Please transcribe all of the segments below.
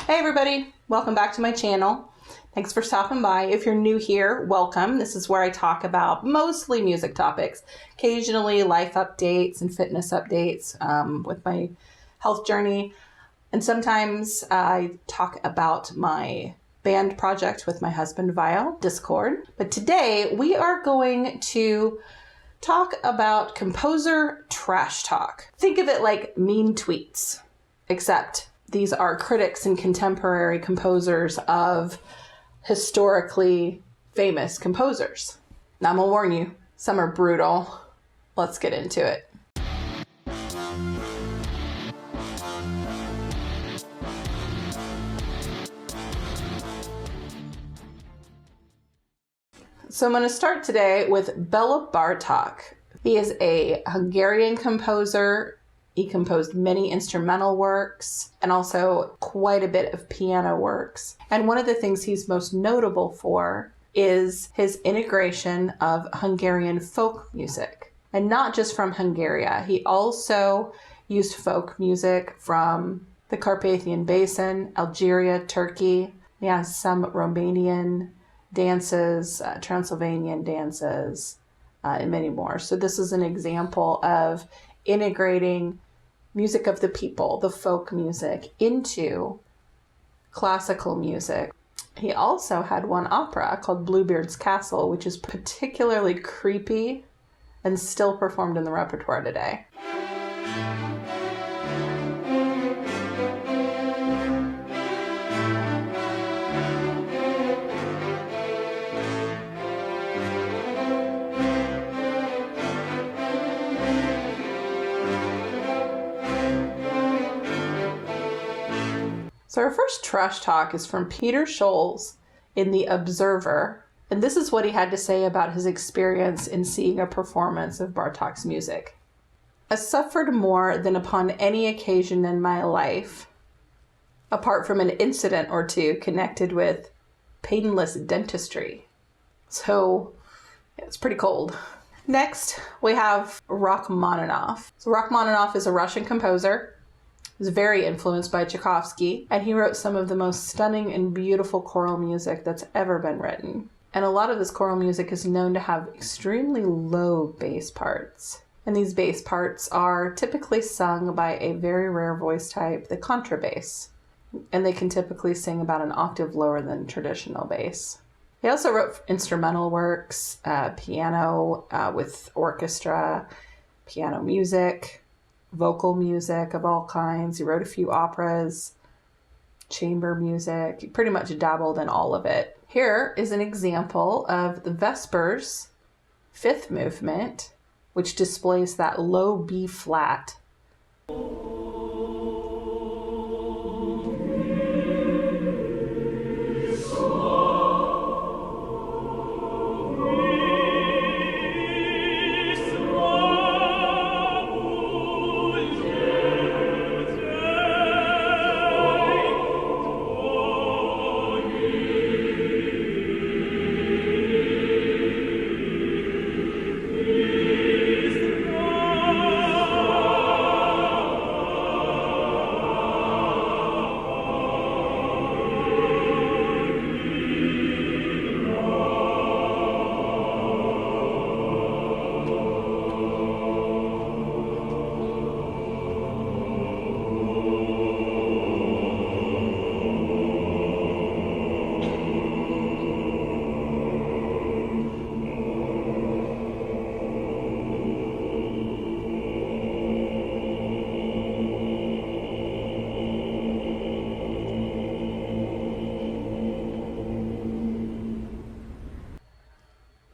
Hey everybody, welcome back to my channel. Thanks for stopping by. If you're new here, welcome. This is where I talk about mostly music topics, occasionally life updates and fitness updates with my health journey. And sometimes I talk about my band project with my husband via Discord. But today we are going to talk about composer trash talk. Think of it like mean tweets, except these are critics and contemporary composers of historically famous composers. Now I'm gonna warn you, some are brutal. Let's get into it. So I'm going to start today with Bela Bartok. He is a Hungarian composer. He composed many instrumental works and also quite a bit of piano works. And one of the things he's most notable for is his integration of Hungarian folk music. And not just from Hungary. He also used folk music from the Carpathian Basin, Algeria, Turkey. He has some Romanian dances, Transylvanian dances, and many more. So this is an example of integrating music of the people, the folk music, into classical music. He also had one opera called Bluebeard's Castle, which is particularly creepy and still performed in the repertoire today. So our first trash talk is from Peter Scholes in The Observer, and this is what he had to say about his experience in seeing a performance of Bartok's music. I suffered more than upon any occasion in my life, apart from an incident or two connected with painless dentistry. So it's pretty cold. Next, we have Rachmaninoff. So Rachmaninoff is a Russian composer. He was very influenced by Tchaikovsky, and he wrote some of the most stunning and beautiful choral music that's ever been written. And a lot of this choral music is known to have extremely low bass parts. And these bass parts are typically sung by a very rare voice type, the contrabass. And they can typically sing about an octave lower than traditional bass. He also wrote instrumental works, piano with orchestra, piano music, vocal music of all kinds. He wrote a few operas, chamber music. He pretty much dabbled in all of it. Here is an example of the Vespers fifth movement, which displays that low B flat.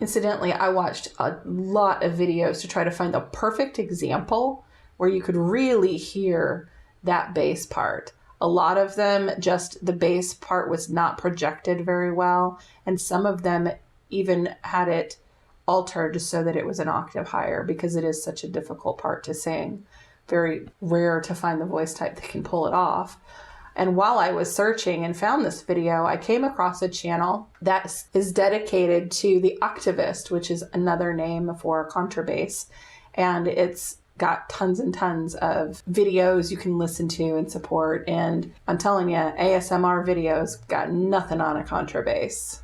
Incidentally, I watched a lot of videos to try to find the perfect example where you could really hear that bass part. A lot of them, just the bass part was not projected very well, and some of them even had it altered so that it was an octave higher because it is such a difficult part to sing. Very rare to find the voice type that can pull it off. And while I was searching and found this video, I came across a channel that is dedicated to the Oktaviст, which is another name for contrabass. And it's got tons and tons of videos you can listen to and support. And I'm telling you, ASMR videos got nothing on a contrabass.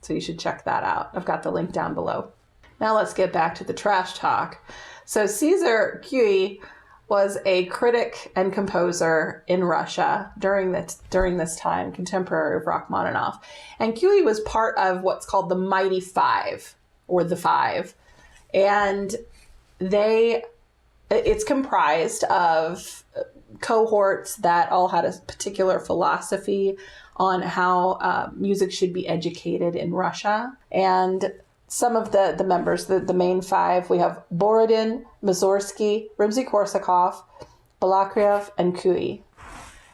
So you should check that out. I've got the link down below. Now let's get back to the trash talk. So Cesar Cui was a critic and composer in Russia during this time, contemporary of Rachmaninoff. And Cui was part of what's called the Mighty Five, or the Five. And it's comprised of cohorts that all had a particular philosophy on how music should be educated in Russia. And some of the members, the main five, we have Borodin, Mussorgsky, Rimsky-Korsakov, Balakriev, and Cui.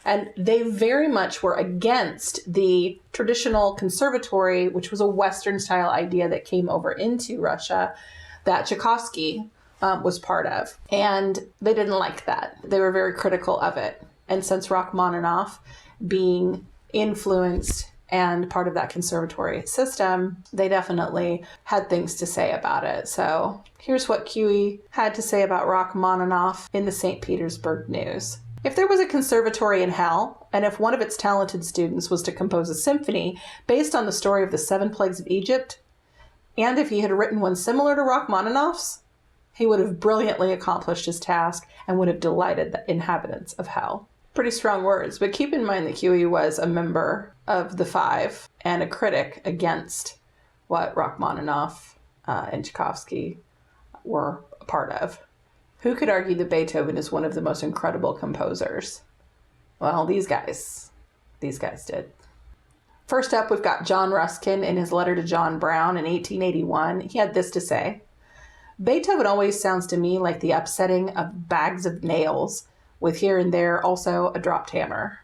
And they very much were against the traditional conservatory, which was a Western-style idea that came over into Russia, that Tchaikovsky was part of. And they didn't like that. They were very critical of it. And since Rachmaninoff, being influenced and part of that conservatory system, they definitely had things to say about it. So here's what Cui had to say about Rachmaninoff in the St. Petersburg News. If there was a conservatory in hell, and if one of its talented students was to compose a symphony based on the story of the 7 plagues of Egypt, and if he had written one similar to Rachmaninoff's, he would have brilliantly accomplished his task and would have delighted the inhabitants of hell. Pretty strong words, but keep in mind that Cui was a member of the Five and a critic against what Rachmaninoff and Tchaikovsky were a part of. Who could argue that Beethoven is one of the most incredible composers? Well, these guys did. First up, we've got John Ruskin in his letter to John Brown in 1881. He had this to say: Beethoven always sounds to me like the upsetting of bags of nails, with here and there also a dropped hammer.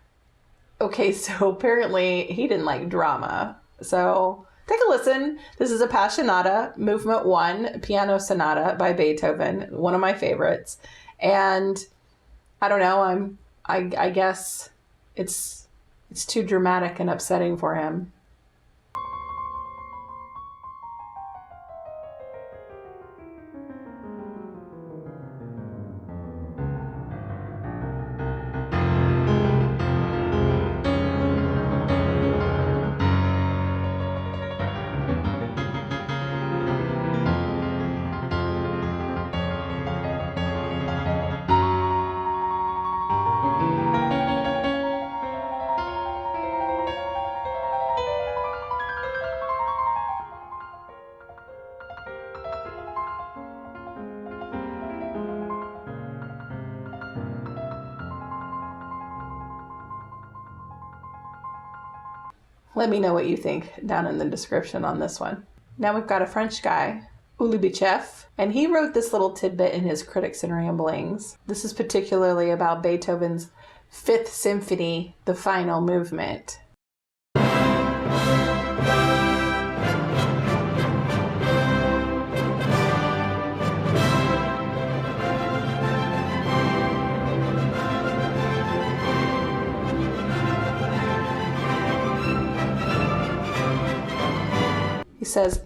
Okay, so apparently he didn't like drama. So take a listen. This is Appassionata, Movement 1, Piano Sonata by Beethoven, one of my favorites. And I don't know, I guess it's too dramatic and upsetting for him. Let me know what you think down in the description on this one. Now we've got a French guy, Ulybichev, and he wrote this little tidbit in his Critics and Ramblings. This is particularly about Beethoven's Fifth Symphony, the final movement. He says,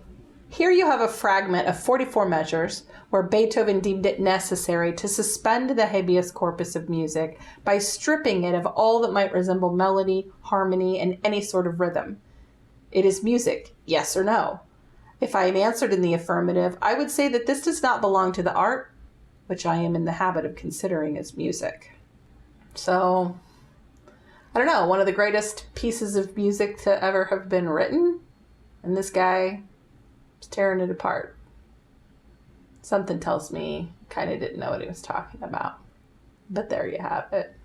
here you have a fragment of 44 measures where Beethoven deemed it necessary to suspend the habeas corpus of music by stripping it of all that might resemble melody, harmony, and any sort of rhythm. It is music, yes or no? If I had answered in the affirmative, I would say that this does not belong to the art, which I am in the habit of considering as music. So, I don't know, one of the greatest pieces of music to ever have been written? And this guy was tearing it apart. Something tells me he kind of didn't know what he was talking about. But there you have it.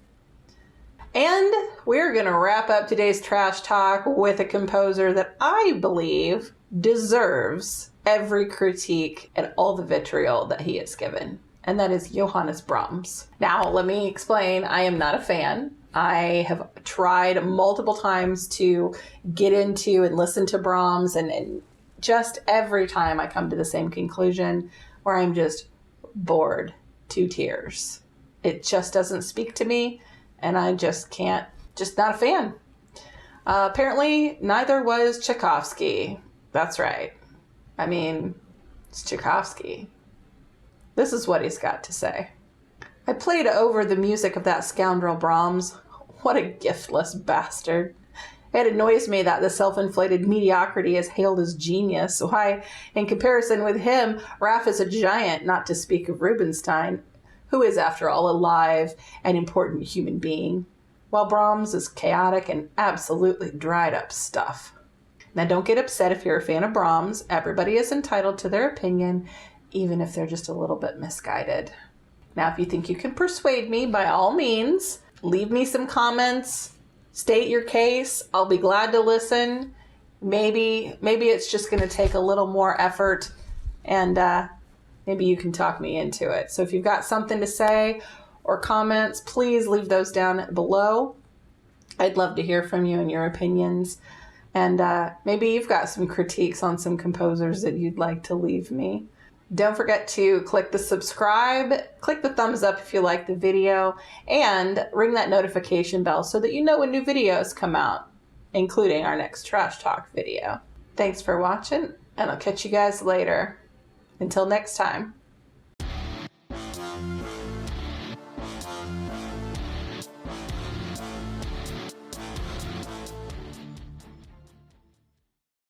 And we're going to wrap up today's trash talk with a composer that I believe deserves every critique and all the vitriol that he has given. And that is Johannes Brahms. Now, let me explain. I am not a fan. I have tried multiple times to get into and listen to Brahms, and just every time I come to the same conclusion where I'm just bored to tears. It just doesn't speak to me, and I just can't, just not a fan. Apparently, neither was Tchaikovsky. That's right. I mean, it's Tchaikovsky. This is what he's got to say. I played over the music of that scoundrel Brahms. What a giftless bastard. It annoys me that the self-inflated mediocrity is hailed as genius. Why, in comparison with him, Raff is a giant, not to speak of Rubinstein, who is, after all, a live and important human being, while Brahms is chaotic and absolutely dried up stuff. Now, don't get upset if you're a fan of Brahms. Everybody is entitled to their opinion, even if they're just a little bit misguided. Now, if you think you can persuade me, by all means, leave me some comments. State your case. I'll be glad to listen. Maybe it's just going to take a little more effort, and maybe you can talk me into it. So if you've got something to say or comments, please leave those down below. I'd love to hear from you and your opinions. And maybe you've got some critiques on some composers that you'd like to leave me. Don't forget to click the subscribe, click the thumbs up if you like the video, and ring that notification bell so that you know when new videos come out, including our next Trash Talk video. Thanks for watching, and I'll catch you guys later. Until next time.